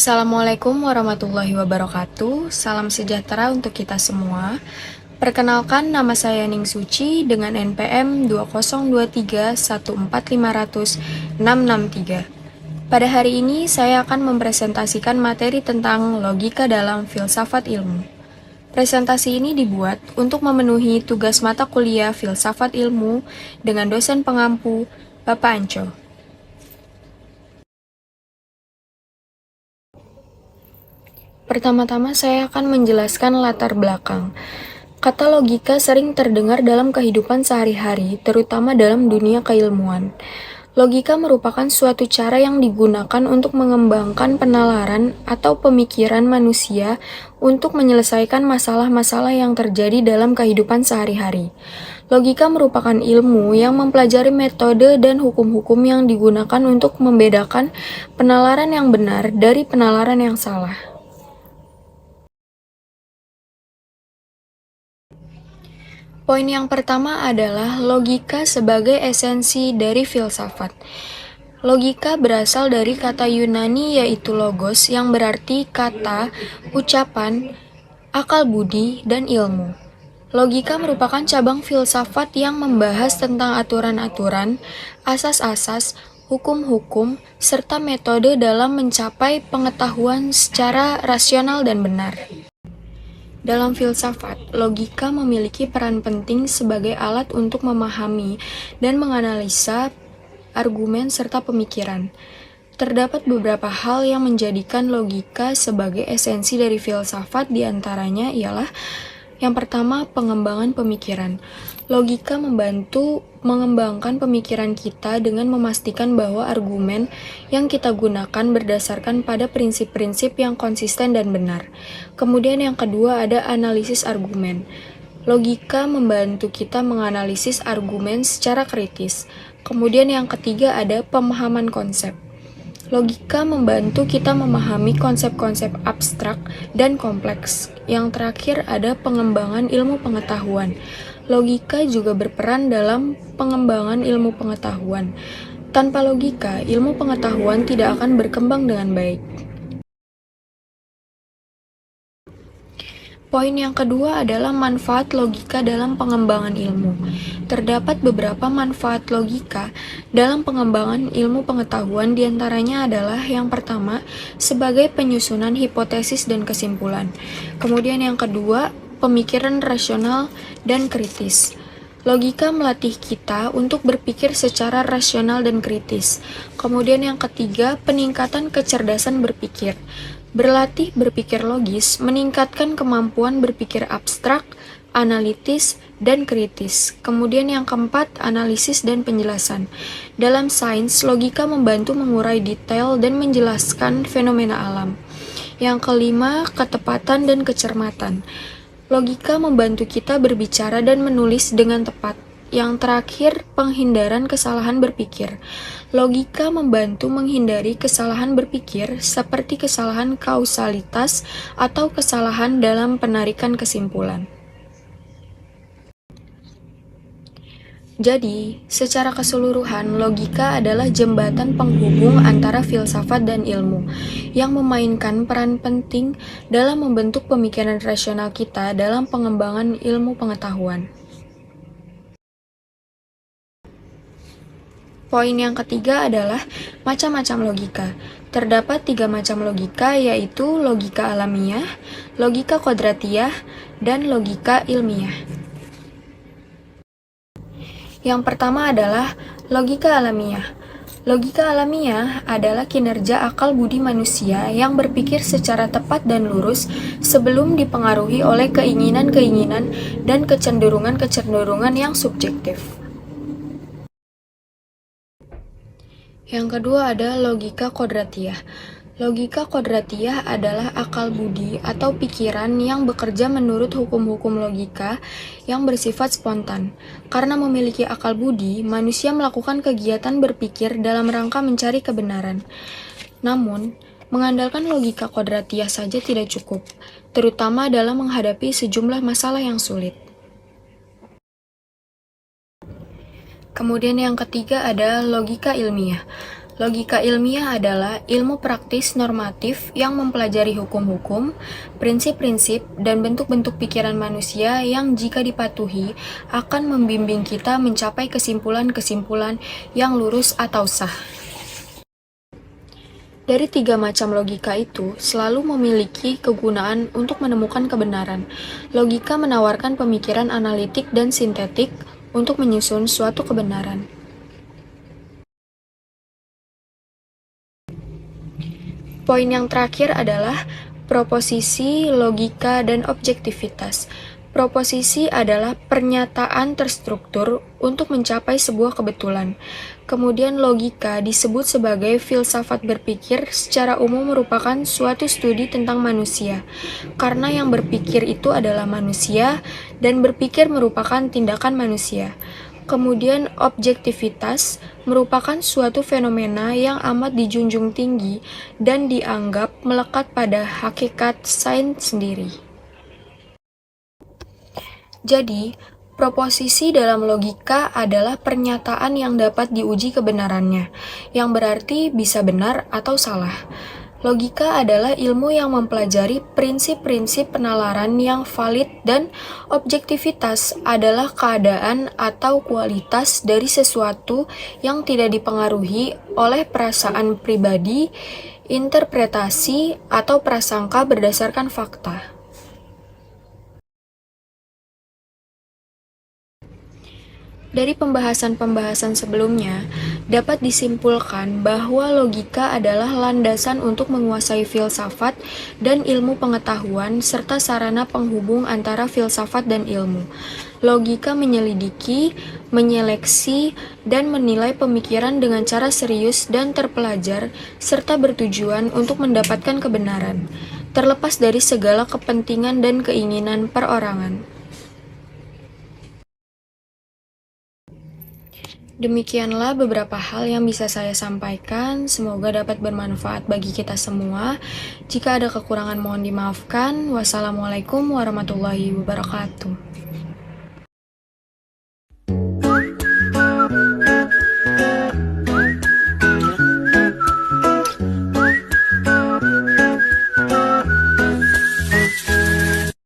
Assalamualaikum warahmatullahi wabarakatuh. Salam sejahtera untuk kita semua. Perkenalkan, nama saya Ning Suci dengan NPM 202314500663. Pada hari ini, saya akan mempresentasikan materi tentang logika dalam filsafat ilmu. Presentasi ini dibuat untuk memenuhi tugas mata kuliah filsafat ilmu dengan dosen pengampu, Bapak Anco. Pertama-tama saya akan menjelaskan latar belakang. Kata logika sering terdengar dalam kehidupan sehari-hari, terutama dalam dunia keilmuan. Logika merupakan suatu cara yang digunakan untuk mengembangkan penalaran atau pemikiran manusia untuk menyelesaikan masalah-masalah yang terjadi dalam kehidupan sehari-hari. Logika merupakan ilmu yang mempelajari metode dan hukum-hukum yang digunakan untuk membedakan penalaran yang benar dari penalaran yang salah. Poin yang pertama adalah logika sebagai esensi dari filsafat. Logika berasal dari kata Yunani yaitu logos yang berarti kata, ucapan, akal budi, dan ilmu. Logika merupakan cabang filsafat yang membahas tentang aturan-aturan, asas-asas, hukum-hukum, serta metode dalam mencapai pengetahuan secara rasional dan benar. Dalam filsafat, logika memiliki peran penting sebagai alat untuk memahami dan menganalisa argumen serta pemikiran. Terdapat beberapa hal yang menjadikan logika sebagai esensi dari filsafat, diantaranya ialah yang pertama, pengembangan pemikiran. Logika membantu mengembangkan pemikiran kita dengan memastikan bahwa argumen yang kita gunakan berdasarkan pada prinsip-prinsip yang konsisten dan benar. Kemudian yang kedua ada analisis argumen. Logika membantu kita menganalisis argumen secara kritis. Kemudian yang ketiga ada pemahaman konsep. Logika membantu kita memahami konsep-konsep abstrak dan kompleks. Yang terakhir ada pengembangan ilmu pengetahuan. Logika juga berperan dalam pengembangan ilmu pengetahuan. Tanpa logika, ilmu pengetahuan tidak akan berkembang dengan baik. Poin yang kedua adalah manfaat logika dalam pengembangan ilmu. Terdapat beberapa manfaat logika dalam pengembangan ilmu pengetahuan, diantaranya adalah yang pertama, sebagai penyusunan hipotesis dan kesimpulan. Kemudian yang kedua, pemikiran rasional dan kritis. Logika melatih kita untuk berpikir secara rasional dan kritis. Kemudian yang ketiga, peningkatan kecerdasan berpikir. Berlatih berpikir logis meningkatkan kemampuan berpikir abstrak, analitis, dan kritis. Kemudian yang keempat, analisis dan penjelasan. Dalam sains, logika membantu mengurai detail dan menjelaskan fenomena alam. Yang kelima, ketepatan dan kecermatan. Logika membantu kita berbicara dan menulis dengan tepat. Yang terakhir, penghindaran kesalahan berpikir. Logika membantu menghindari kesalahan berpikir seperti kesalahan kausalitas atau kesalahan dalam penarikan kesimpulan. Jadi, secara keseluruhan, logika adalah jembatan penghubung antara filsafat dan ilmu, yang memainkan peran penting dalam membentuk pemikiran rasional kita dalam pengembangan ilmu pengetahuan. Poin yang ketiga adalah macam-macam logika. Terdapat 3 macam logika, yaitu logika alamiah, logika kodratiah, dan logika ilmiah. Yang pertama adalah logika alamiah. Logika alamiah adalah kinerja akal budi manusia yang berpikir secara tepat dan lurus sebelum dipengaruhi oleh keinginan-keinginan dan kecenderungan-kecenderungan yang subjektif. Yang kedua ada logika kodratiah. Logika kodratiah adalah akal budi atau pikiran yang bekerja menurut hukum-hukum logika yang bersifat spontan. Karena memiliki akal budi, manusia melakukan kegiatan berpikir dalam rangka mencari kebenaran. Namun, mengandalkan logika kodratiah saja tidak cukup, terutama dalam menghadapi sejumlah masalah yang sulit. Kemudian yang ketiga ada logika ilmiah. Logika ilmiah adalah ilmu praktis normatif yang mempelajari hukum-hukum, prinsip-prinsip, dan bentuk-bentuk pikiran manusia yang jika dipatuhi akan membimbing kita mencapai kesimpulan-kesimpulan yang lurus atau sah. Dari 3 macam logika itu selalu memiliki kegunaan untuk menemukan kebenaran. Logika menawarkan pemikiran analitik dan sintetik untuk menyusun suatu kebenaran. Poin yang terakhir adalah proposisi, logika, dan objektivitas. Proposisi adalah pernyataan terstruktur untuk mencapai sebuah kebetulan. Kemudian logika disebut sebagai filsafat berpikir secara umum merupakan suatu studi tentang manusia, karena yang berpikir itu adalah manusia dan berpikir merupakan tindakan manusia. Kemudian objektivitas merupakan suatu fenomena yang amat dijunjung tinggi dan dianggap melekat pada hakikat sains sendiri. Jadi, proposisi dalam logika adalah pernyataan yang dapat diuji kebenarannya, yang berarti bisa benar atau salah. Logika adalah ilmu yang mempelajari prinsip-prinsip penalaran yang valid dan objektivitas adalah keadaan atau kualitas dari sesuatu yang tidak dipengaruhi oleh perasaan pribadi, interpretasi, atau prasangka berdasarkan fakta. Dari pembahasan-pembahasan sebelumnya, dapat disimpulkan bahwa logika adalah landasan untuk menguasai filsafat dan ilmu pengetahuan serta sarana penghubung antara filsafat dan ilmu. Logika menyelidiki, menyeleksi, dan menilai pemikiran dengan cara serius dan terpelajar serta bertujuan untuk mendapatkan kebenaran, terlepas dari segala kepentingan dan keinginan perorangan. Demikianlah beberapa hal yang bisa saya sampaikan. Semoga dapat bermanfaat bagi kita semua. Jika ada kekurangan mohon dimaafkan. Wassalamualaikum warahmatullahi wabarakatuh.